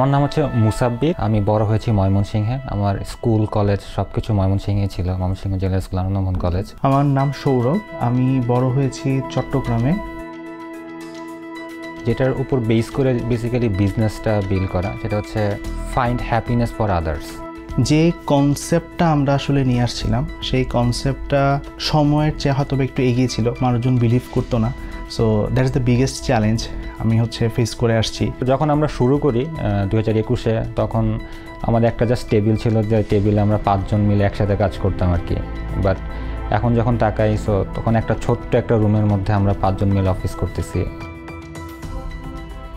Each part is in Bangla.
আমার নাম হচ্ছে মুসাব্বির। আমি বড় হয়েছি ময়মনসিংহে। আমার স্কুল কলেজ সবকিছু ময়মনসিংহে ছিল, ময়মনসিংহ জেলা স্কুল আনন্দমোহন কলেজ। আমার নাম সৌরভ, আমি বড় হয়েছি চট্টগ্রামে। যেটার উপর বেস করে বেসিক্যালি বিজনেসটা বিল্ড করা, সেটা হচ্ছে ফাইন্ড হ্যাপিনেস ফর আদার্স। যে কনসেপ্টটা আমরা আসলে নিয়ে আসছিলাম, সেই কনসেপ্টটা সময়ের চেয়ে হয়তো একটু এগিয়ে ছিল, মানুষজন বিলিভ করতো না। So that is the biggest challenge আমি ফেস করে আসছি। যখন আমরা শুরু করি 2021-এ, তখন আমাদের একটা জাস্ট টেবিল ছিল, যে টেবিলে আমরা 5 জন মিলে একসাথে কাজ করতাম আর কি। বাট এখন যখন তাকাই, সো তখন একটা ছোট্ট একটা রুমের মধ্যে আমরা 5 জন মিলে অফিস করতেছি।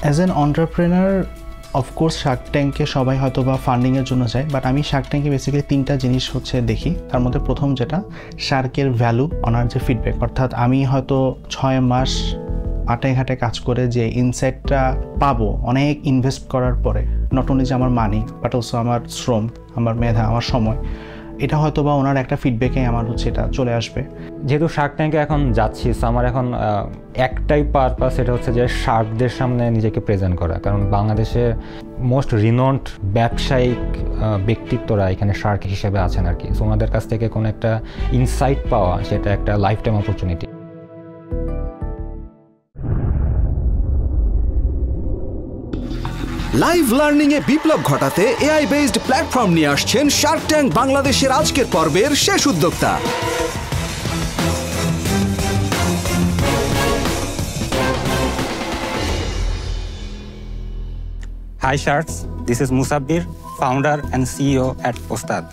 As an entrepreneur, of course Shark ট্যাঙ্কে সবাই হয়তো বা ফান্ডিংয়ের জন্য যায়, বাট আমি শার্ক ট্যাঙ্কে বেসিক্যালি 3টা জিনিস দেখি। তার মধ্যে প্রথম যেটা, শার্কের ভ্যালু, ওনার যে ফিডব্যাক। অর্থাৎ আমি হয়তো 6 মাস মাঠে ঘাটে কাজ করে যে ইনসাইটটা পাবো অনেক ইনভেস্ট করার পরে, নট অনলি যে আমার মানি বাট অলসো আমার শ্রম, আমার মেধা, আমার সময়, এটা হয়তো বা ওনার একটা ফিডব্যাকে আমার এটা চলে আসবে। যেহেতু শার্ক ট্যাঙ্কে এখন যাচ্ছি, সো আমার এখন একটাই পারপাস, সেটা হচ্ছে যে শার্কদের সামনে নিজেকে প্রেজেন্ট করা। কারণ বাংলাদেশে মোস্ট রিনোন্ড ব্যবসায়িক ব্যক্তিত্বরা এখানে শার্ক হিসেবে আছেন আর কি। সো ওনাদের কাছ থেকে কোনো একটা ইনসাইট পাওয়া, সেটা একটা life time opportunity. Live learning এ বিপ্লব ঘটাতে এআই বেসড প্ল্যাটফর্ম নিয়ে আসছেন শার্ক ট্যাঙ্ক বাংলাদেশের আজকের পর্বের শেষ উদ্যোক্তা। Hi Sharks, this is Musabbir, founder and CEO at Ostad.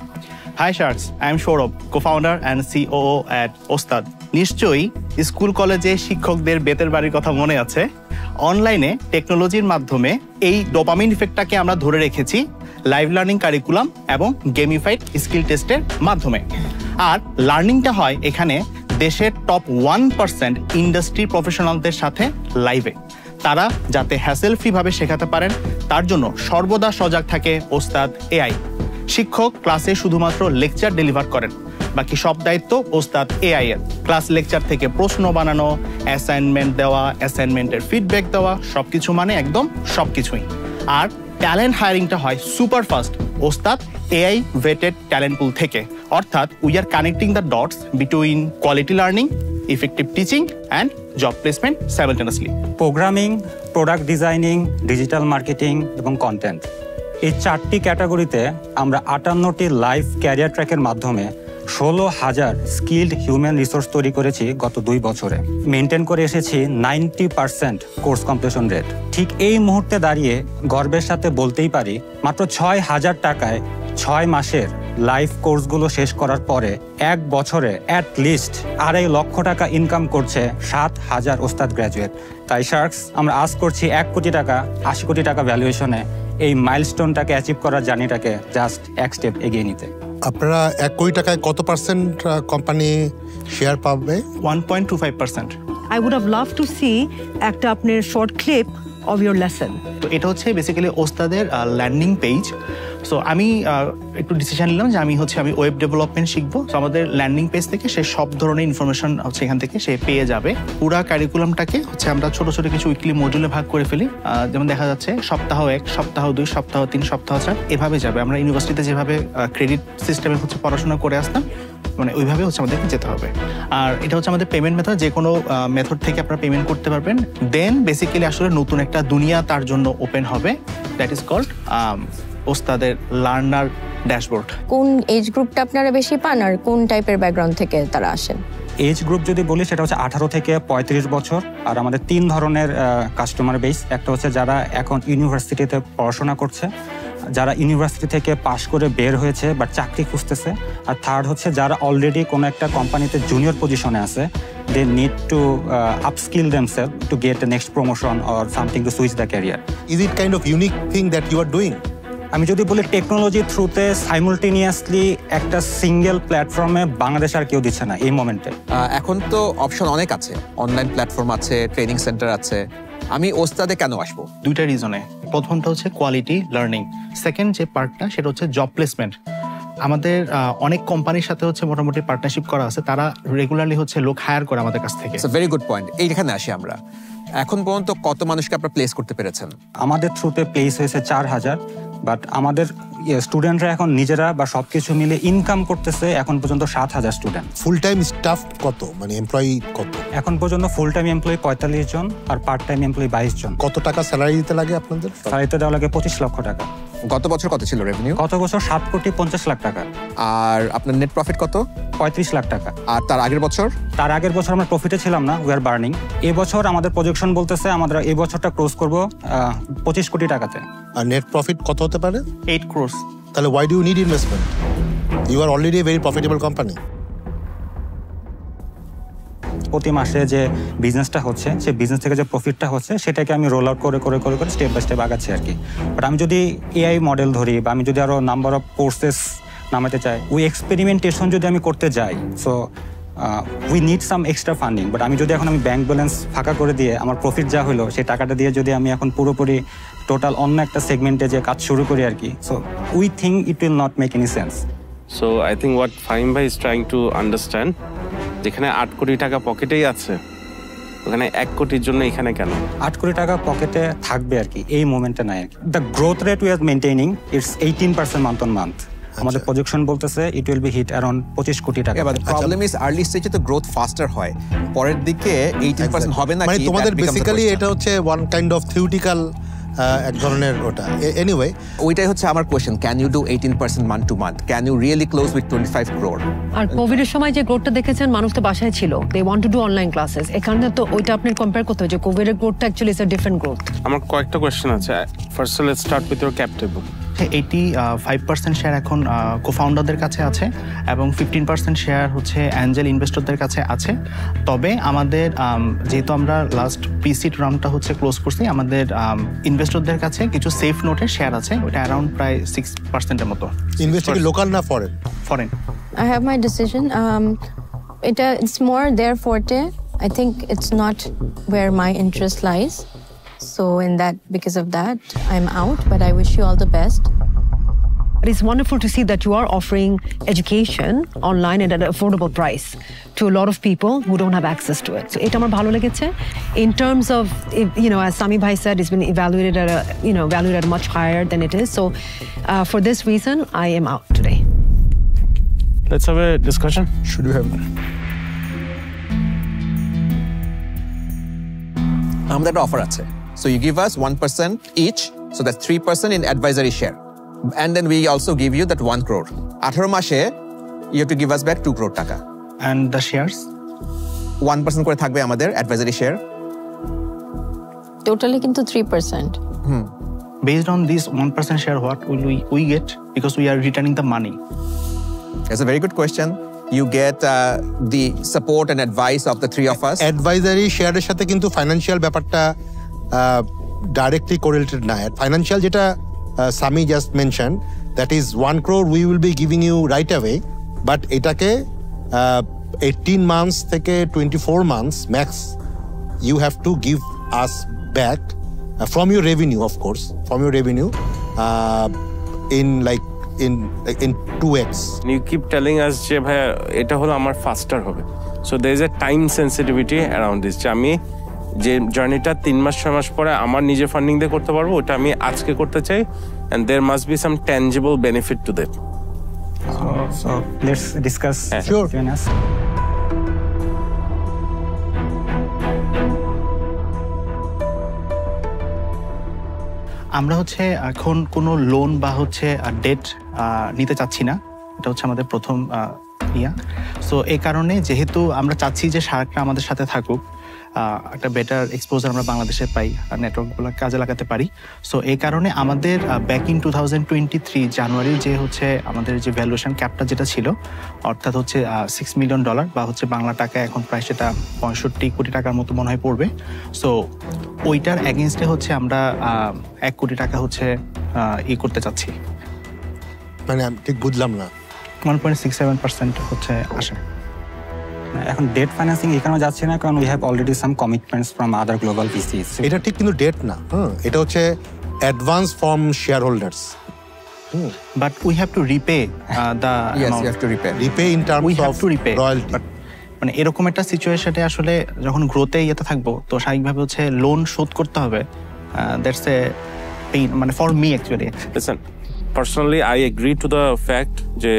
Hi Sharks, I am Saurabh, co-founder and COO at Ostad. নিশ্চয়ই স্কুল কলেজে শিক্ষকদের বেতের বাড়ির কথা মনে আছে। অনলাইনে টেকনোলজির মাধ্যমে এই ডোপামিন ইফেক্টটাকে আমরা ধরে রেখেছি লাইভ লার্নিং কারিকুলাম এবং গেমিফাইড স্কিল টেস্টের মাধ্যমে। আর লার্নিংটা হয় এখানে দেশের টপ 1% ইন্ডাস্ট্রি প্রফেশনালদের সাথে লাইভে। তারা যাতে হ্যাসেল ফ্রিভাবে শেখাতে পারেন, তার জন্য সর্বদা সজাগ থাকে ওস্তাদ এআই। শিক্ষক ক্লাসে শুধুমাত্র লেকচার ডেলিভার করেন, বাকি সব দায়িত্ব ওস্তাদ এআই এর। ক্লাস লেকচার থেকে প্রশ্ন বানানো, অ্যাসাইনমেন্ট দেওয়া, অ্যাসাইনমেন্টের ফিডব্যাক দেওয়া, সবকিছু মানে একদম সবকিছুই। আর ট্যালেন্ট হায়ারিংটা হয় সুপার ফাস্ট ওস্তাদ এআই ভেটেড ট্যালেন্ট পুল থেকে। অর্থাৎ we are connecting the dots between quality learning, effective teaching and job placement simultaneously. Programming, product designing, digital marketing এবং কন্টেন্ট, এই 4টি ক্যাটাগরিতে আমরা 58টি লাইভ ক্যারিয়ার ট্র্যাকের মাধ্যমে 16,000 স্কিলড হিউম্যান রিসোর্স তৈরি করেছি গত 2 বছরে। মেনটেন করে এসেছি 90% কোর্স কমপ্লিশন রেট। ঠিক এই মুহূর্তে দাঁড়িয়ে গর্বের সাথে বলতেই পারি, মাত্র 6,000 টাকায় 6 মাসের লাইভ কোর্সগুলো শেষ করার পরে 1 বছরে অ্যাট লিস্ট 2.5 লক্ষ টাকা ইনকাম করছে 7,000 ওস্তাদ গ্র্যাজুয়েট। তাই শার্কস, আমরা আজ করছি 1 কোটি টাকা, 80 কোটি টাকা ভ্যালুয়েশনে এই মাইলস্টোনটাকে অ্যাচিভ করার জার্নিটাকে জাস্ট এক স্টেপ এগিয়ে নিতে। আপনারা 1 কোটি টাকায় কত পার্সেন্ট কোম্পানি শেয়ার পাবে? 1.25%। I would have loved to see একটা আপনার short clip of your lesson. তো এটা হচ্ছে বেসিক্যালি ওস্তাদের ল্যান্ডিং পেজ। সো আমি একটু ডিসিশন নিলাম যে আমি ওয়েব ডেভেলপমেন্ট শিখবো। তো আমাদের ল্যান্ডিং পেজ থেকে সে সব ধরনের ইনফরমেশন এখান থেকে সে পেয়ে যাবে। পুরা কারিকুলামটাকে আমরা ছোট ছোট কিছু উইকলি মডিউলে ভাগ করে ফেলি। যেমন দেখা যাচ্ছে সপ্তাহ 1, সপ্তাহ 2, সপ্তাহ 3, সপ্তাহ 4 এভাবে যাবে। আমরা ইউনিভার্সিটিতে যেভাবে ক্রেডিট সিস্টেমে পড়াশোনা করে আসতাম, মানে ওইভাবে আমাদেরকে যেতে হবে। আর এটা আমাদের পেমেন্ট মেথড, যে কোনো মেথড থেকে আপনারা পেমেন্ট করতে পারবেন। দেন বেসিক্যালি আসলে নতুন একটা দুনিয়া তার জন্য ওপেন হবে, দ্যাট ইজ কল্ড ওস্তাদের লার্নার ড্যাশবোর্ড। কোন এজ গ্রুপটা আপনারা বেশি পান আর কোন টাইপের ব্যাকগ্রাউন্ড থেকে তারা আসেন? এজ গ্রুপ যদি বলি, সেটা হচ্ছে 18 থেকে 35 বছর। আর আমাদের 3 ধরনের কাস্টমার বেস। একটা হচ্ছে যারা এখন ইউনিভার্সিটিতে পড়াশোনা করছে, যারা ইউনিভার্সিটি থেকে পাশ করে বের হয়েছে বাট চাকরি খুঁজতেছে। আর থার্ড হচ্ছে যারা অলরেডি কোনো একটা কোম্পানিতে জুনিয়র পজিশনে আছে, they need to upskill themselves to get the next promotion or something to switch the career. Is it kind of unique thing that you are doing? আমি যদি বলি, টেকনোলজি থ্রুতে সাইমultaneously একটা সিঙ্গেল প্ল্যাটফর্মে বাংলাদেশ আর কেউ দিচ্ছে না এই মোমেন্টে। এখন তো অপশন অনেক আছে, অনলাইন প্ল্যাটফর্ম আছে, ট্রেনিং সেন্টার আছে। আমি ওস্তাদে কেন আসবো? 2টা রিজনে। প্রথমটা হচ্ছে কোয়ালিটি লার্নিং, সেকেন্ড যে পার্টটা সেটা হচ্ছে জব প্লেসমেন্ট। আমাদের অনেক কোম্পানির সাথে হচ্ছে মোটামুটি পার্টনারশিপ করা আছে, তারা রেগুলারলি হচ্ছে লোক হায়ার করে আমাদের কাছ থেকে। Very good point. এইখানে আসি আমরা, এখন পর্যন্ত কত মানুষকে আপনারা প্লেস করতে পেরেছেন? আমাদের থ্রুতে প্লেস হয়েছে 4000, বাট আমাদের স্টুডেন্টরা এখন নিজেরা বা সবকিছু মিলে ইনকাম করতেছে এখন পর্যন্ত 7000 স্টুডেন্ট। ফুল টাইম স্টাফ কত, মানে এমপ্লয়ি কত? এখন পর্যন্ত ফুল টাইম এমপ্লয়ি 45 জন আর পার্ট টাইম এমপ্লয়ি 22 জন। কত টাকা স্যালারি দিতে লাগে আপনাদের? স্যালারিতে দেওয়া লাগে 25 লক্ষ টাকা। গত বছর কত ছিল রেভিনিউ? গত বছর 7,50 লাখ টাকা। আর আপনার নেট প্রফিট কত? 35 লাখ টাকা। আর তার আগের বছর? তার আগের বছর আমরা প্রফিটে ছিলাম না, উই আর বার্নিং। এই বছর আমাদের প্রজেকশন বলতেছে আমরা এই বছরটা ক্লোজ করব 25 কোটি টাকাতে। আর নেট প্রফিট কত হতে পারে? 8 crores। তাহলে why do you need investment? You are already a very profitable company. প্রতি মাসে যে বিজনেসটা হচ্ছে, সেই বিজনেস থেকে যে প্রফিটটা হচ্ছে সেটাকে আমি রোল আউট করে করে করে করে স্টেপ বাই স্টেপ আগাচ্ছি আর কি। বাট আমি যদি এআই মডেল ধরি বা আমি যদি আরো নাম্বার অফ কোর্সেস নামাতে চাই, ওই এক্সপেরিমেন্টেশন যদি আমি করতে যাই, so we need some extra funding. But আমি যদি এখন আমি ব্যাংক ব্যালেন্স ফাঁকা করে দিয়ে আমার প্রফিট যা হলো সেই টাকাটা দিয়ে যদি আমি এখন পুরোপুরি টোটাল অন্য একটা সেগমেন্টে যে কাজ শুরু করি আর কি, so we think it will not make any sense. So I think what Fahim ভাই ইজ ট্রাইং টু আন্ডারস্ট্যান্ড, যেখানে 8 কোটি টাকা পকেটেই আছে, ওখানে 1 কোটির জন্য এখানে কেন 8 কোটি টাকা পকেটে থাকবে আর কি, এই মোমেন্টে নাই আর কি। The growth rate we are maintaining its 18% month on month. আমাদের প্রজেকশন বলতেছে it will be hit around 25 কোটি টাকা। বাট প্রবলেম ইজ আর্লি স্টেজে তো গ্রোথ ফাস্টার হয়, পরের দিকে 18% হবে না। মানে তোমাদের বেসিক্যালি এটা হচ্ছে ওয়ান কাইন্ড অফ থিওরিটিক্যাল এক ধরনের ওটা। এনিওয়ে, ওইটাই হচ্ছে আমার question, can you do 18% month to month? Can you really close with 25 crore? আর কোভিডের সময় যে গ্রোথটা দেখেছেন, মানুষ তো বাসায় ছিল, they want to do online classes, এখানে তো ওইটা আপনি কম্পেয়ার করতে হয় যে কোভিডের গ্রোথটা actually is a different growth. আমার কয়েকটা কোয়েশ্চেন আছে। First let's start with your cap table. 85% share এখন কোফাউন্ডারদের কাছে আছে এবং 15% শেয়ার হচ্ছে অ্যাঞ্জেল ইনভেস্টরদের কাছে আছে। তবে আমাদের যেহেতু আমরা লাস্ট প্রি-সিড রাউন্ডটা হচ্ছে ক্লোজ করছি, আমাদের ইনভেস্টরদের কাছে কিছু সেফ নোটের শেয়ার আছে, ওটা অ্যারাউন্ড প্রায় 6% মতো। ইনভেস্টর কি লোকাল না foreign? Foreign. I have my decision. It's more their forte. I think it's not where my interest lies. So because of that, I'm out, but I wish you all the best. It's wonderful to see that you are offering education online at an affordable price to a lot of people who don't have access to it. So এটা আমার ভালো লেগেছে. In terms of, as Sami Bhai said, it's been evaluated at much higher than it is. So for this reason, I am out today. Let's have a discussion. Should we have? আমাদের একটা অফার আছে। So you give us 1% each, so that's 3% in advisory share. And then we also give you that 1 crore. 18 মাসে you have to give us back 2 crore টাকা. And the shares? 1% করে থাকবে আমাদের advisory share. Totally কিন্তু 3%. Based on this 1% share, what will we get? Because we are returning the money. That's a very good question. You get the support and advice of the three of us. Advisory শেয়ারের সাথে কিন্তু ফাইনান্সিয়াল ব্যাপারটা ডাইরেক্টলি কোরিলেটেড না। ফাইনান্সিয়াল যেটা সামি just mention, that is 1 crore we will be giving you right away, but এটাকে 18 months থেকে 24 months max you have to give us back from your revenue, of course, from your revenue in 2x. You keep telling us যে ভাই এটা হলো আমার ফাস্টার হবে, so there is a time sensitivity around this, যে আমি যে জার্নিটা 3 মাস 6 মাস পরে আমার নিজে ফান্ডিং দিয়ে করতে পারবো, ওটা আমি আজকে করতে চাই, and there must be some tangible benefit to that. So let's discuss. Sure. আমরা হচ্ছে এখন কোনো লোন বা হচ্ছে ডেট নিতে চাচ্ছি না, এটা হচ্ছে আমাদের প্রথম সো এই কারণে যেহেতু আমরা চাচ্ছি যে শার্করা আমাদের সাথে থাকুক, একটা বেটার এক্সপোজার আমরা বাংলাদেশে পাই আর নেটওয়ার্কগুলো কাজে লাগাতে পারি, সো এই কারণে আমাদের ব্যাক ইন 2023 জানুয়ারি যে হচ্ছে আমাদের যে ভ্যালুয়েশন ক্যাপটা যেটা ছিল, অর্থাৎ হচ্ছে $6 million বা হচ্ছে বাংলা টাকায় এখন প্রায় সেটা 65 কোটি টাকার মতো মনে হয় পড়বে। সো ওইটার এগেনস্টে হচ্ছে আমরা 1 কোটি টাকা হচ্ছে করতে চাচ্ছি। মানে আমি ঠিক বুঝলাম না। 1.67% হচ্ছে আসে। এখন ডেট ফাইন্যান্সিং এখানেও যাচ্ছে না, কারণ we have already some commitments from other global VCs. এটা ঠিক কিন্তু ডেট না, এটা হচ্ছে advance from shareholders. but we have to repay the Yes, amount. you have to repay. Repay in terms We have of to repay. royalty. But মানে এরকম একটা সিচুয়েশনে আসলে যখন গ্রোথে ইয়েতে থাকবো তো স্বাভাবিকভাবে হচ্ছে লোন শোধ করতে হবে দ্যাটস এ পেইন মানে for me actually Listen, personally, I agree to the fact যে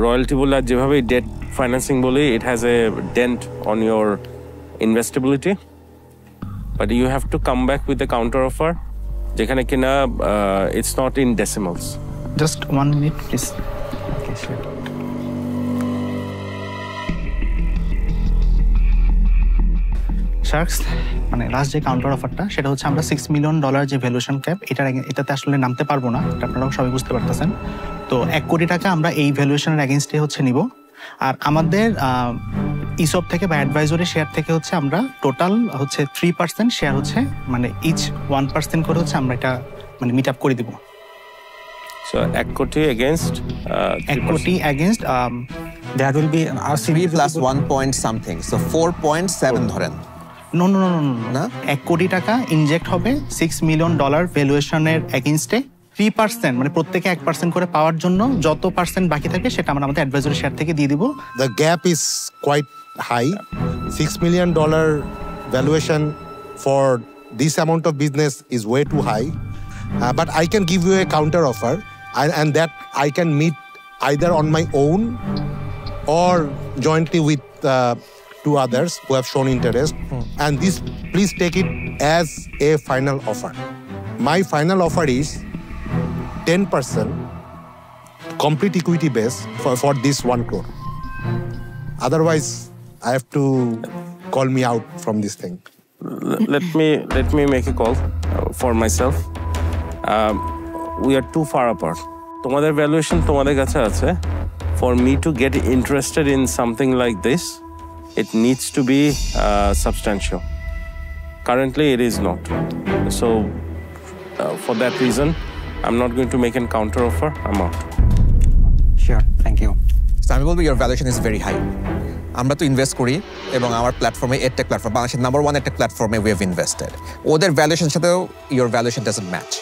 রয়্যালটি বলে আর যেভাবে ডেট ফাইন্যান্সিং বলে it has a dent on your investability, but you have to come back with a counter offer যেখানে কিনা it's not in decimals. Just 1 minute please sharks মানে লাস্ট যে কাউন্টার অফারটা সেটা হচ্ছে আমরা $6 মিলিয়ন যে ভ্যালুয়েশন ক্যাপ এটাতে আসলে নামতে পারবো না, এটা আপনারাও সবাই বুঝতে পারতেছেন। তো $1 কোটি আমরা এই ভ্যালুয়েশনের এগেইনস্টে হচ্ছে নিব, আর আমাদের ইসব থেকে বা অ্যাডভাইজরি শেয়ার থেকে হচ্ছে আমরা টোটাল হচ্ছে 3% শেয়ার হচ্ছে মানে ইচ 1% করে হচ্ছে আমরা এটা মানে মিট আপ করে দিব। So 1 কোটি against 1 কোটি against There will be 3 plus 1 point something, so 4.7 ধরেন। নো নো নো নো না, $1 কোটি ইনজেক্ট হবে $6 মিলিয়ন ভ্যালুয়েশনের এগেইনস্টে 3% মানে প্রত্যেকে 1% করে পাওয়ার জন্য যত পার্সেন্ট বাকি থাকে সেটা আমরা আমাদের অ্যাডভাইজরি শেয়ার থেকে দিয়ে দিব। The gap is quite high. $6 million valuation for this amount of business is way too high. But I can give you a counter offer, and that I can meet either on my own or jointly with two others who have shown interest. And this, please take it as a final offer. My final offer is 10% complete equity base for this 1 crore. Otherwise, I have to call me out from this thing. Let me make a call for myself. We are too far apart. তোমাদের ভ্যালুয়েশন তোমাদের কাছে আছে. For me to get interested in something like this, it needs to be substantial. Currently, it is not. So, for that reason, I'm not going to make a counter offer. I'm out. Sure, thank you. So আমি বলবো your valuation is very high. আমরা তো ইনভেস্ট করি এবং আমার প্ল্যাটফর্মে এডটেক প্ল্যাটফর্ম বাংলাদেশের নাম্বার 1 এডটেক প্ল্যাটফর্মে we have invested. ওদের ভ্যালুয়েশনের সাথেও your valuation doesn't match.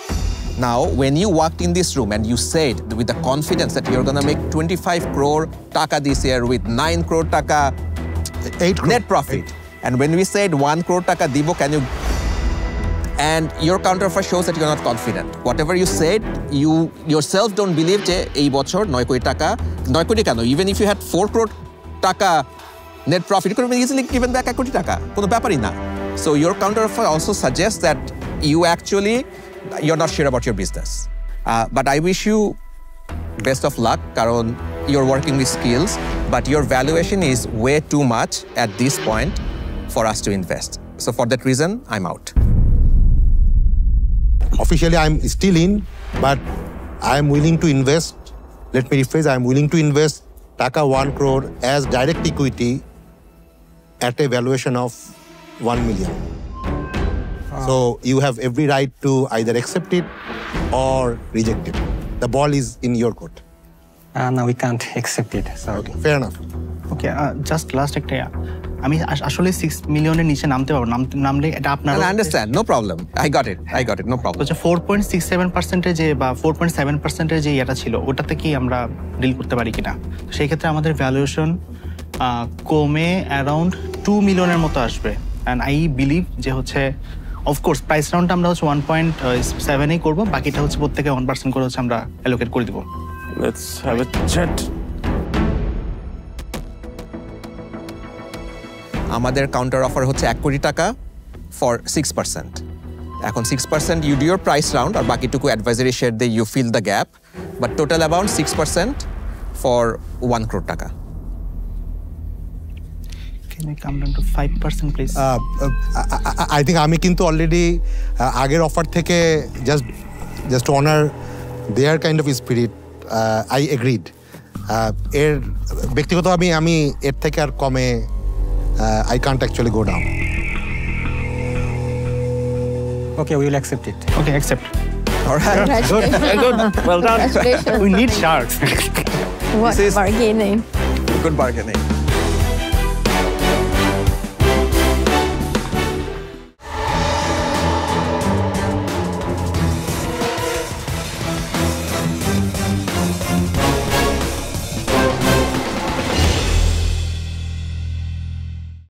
Now, when you walked in this room and you said with the confidence that you're going to make 25 crore taka this year with 9 crore taka 8 crore net profit, and when we said 1 crore taka dibo, can you? And your counter offer shows that you're not confident. Whatever you said, you yourself don't believe যে এই বছর 9 কোটি টাকা 9 কোটি কেন, even if you had 4 crore টাকা net profit, you could have easily given back 1 কোটি টাকা, কোনো ব্যাপারই না. So your counter offer also suggests that you actually you're not sure about your business. But I wish you best of luck karon you're working with skills, but your valuation is way too much at this point for us to invest. So for that reason, I'm out. Officially, I'm still in, but I'm willing to invest. Let me rephrase, I'm willing to invest taka 1 crore as direct equity at a valuation of 1 million. So you have every right to either accept it or reject it. The ball is in your court. No, we can't accept it. Sorry. Okay, fair enough. Okay just last একটা আমি আসলে 6 মিলিয়নের নিচে নামতে পারবো, নামলে এটা আপনার I understand, no problem. I got it, no problem. হচ্ছে 4.67% যে বা 4.7% যে এটা ছিল ওটাতে কি আমরা ডিল করতে পারি কিনা, সেই ক্ষেত্রে আমাদের ভ্যালুয়েশন কমে অ্যারাউন্ড 2 মিলিয়নের মতো আসবে। অ্যান্ড আই বিলিভ যে হচ্ছে অফকোর্স প্রাইস রাউন্ডটা আমরা হচ্ছে 1.7 করবো, বাকিটা হচ্ছে প্রত্যেকে 1% করে হচ্ছে আমরা অ্যালোকেট করে দিব। Let's have a chat. আমাদের কাউন্টার অফার হচ্ছে 1 কোটি টাকা ফর 6%. এখন 6% you do your price round আর বাকিটুকু অ্যাডভাইজারি শেয়ার দিয়ে you fill the gap, but total amount 6% for 1 crore টাকা. Can we come down to 5% please? I think আমি কিন্তু অলরেডি আগের অফার থেকে just to honor their kind of spirit, I agreed. এর ব্যক্তিগত আমি এর থেকে আর কমে I can't actually go down. Okay, we will accept it. Okay, accept. All right. Good. Well done. Congratulations. We need sharks. What This is- bargaining. Good bargaining.